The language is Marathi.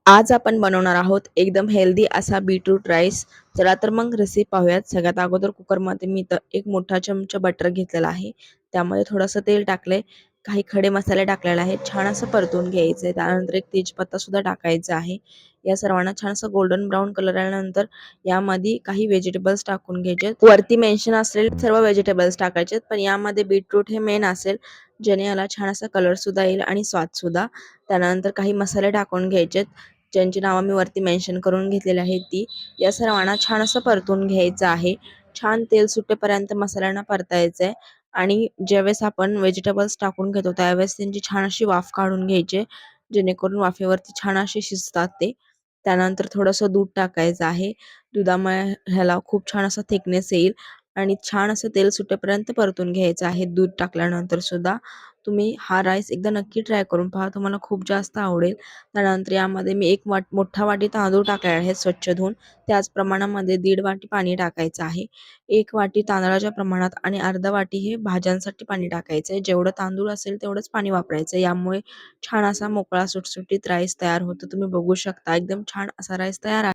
आज आपण बनवणार आहोत एकदम हेल्दी असा बीटरूट राईस. चला तर मग रेसिपी पाहूयात. सगळ्यात अगोदर कुकरमध्ये मी एक मोठा चमचा बटर घेतलेला आहे. त्यामध्ये थोडंसं तेल टाकले, काही खडे मसाले टाकलेले आहेत. छान असं परतून घ्यायचं. त्यानंतर एक तेजपत्ता सुद्धा टाकायचा आहे. या सर्वांना छान असं गोल्डन ब्राऊन कलर आल्यानंतर यामध्ये काही व्हेजिटेबल्स टाकून घ्यायचे. वरती मेन्शन असलेले सर्व व्हेजिटेबल्स टाकायचे, पण यामध्ये बीटरूट हे मेन असेल, ज्याने याला छान असा कलर सुद्धा येईल आणि स्वाद सुद्धा. त्यानंतर काही मसाले टाकून घ्यायचे, ज्यांची नावं मी वरती मेन्शन करून घेतलेली आहेत ती. या सर्वांना छान असं परतून घ्यायचं आहे. छान तेल सुटेपर्यंत मसाल्यांना परतायचं आहे आणि ज्यावेळेस आपण व्हेजिटेबल्स टाकून घेतो त्यावेळेस त्यांची छान अशी वाफ काढून घ्यायची, जेणेकरून वाफेवरती छान असे शिजतात ते. त्यानंतर थोडंसं दूध टाकायचं आहे. दुधामुळे ह्याला खूप छान असा थिकनेस येईल आणि छान असं तेल सुटेपर्यंत परतून घ्यायचं आहे. दूध टाकल्यानंतर सुद्धा तुम्ही हा राईस एकदा नक्की ट्राय करून पहा, तुम्हाला खूप जास्त आवडेल. त्यानंतर यामध्ये मी एक मोठा वाटी तांदूळ टाकले आहेत स्वच्छ धुवून. त्याच प्रमाणामध्ये 1.5 वाटी पाणी टाकायचं आहे. 1 वाटी तांदळाच्या प्रमाणात आणि अर्धा वाटी हे भाज्यांसाठी पाणी टाकायचं आहे. जेवढं तांदूळ असेल तेवढंच पाणी वापरायचं. यामुळे छान असा मोकळा सुटसुटीत राईस तयार होतो. तुम्ही बघू शकता एकदम छान असा राईस तयार आहे.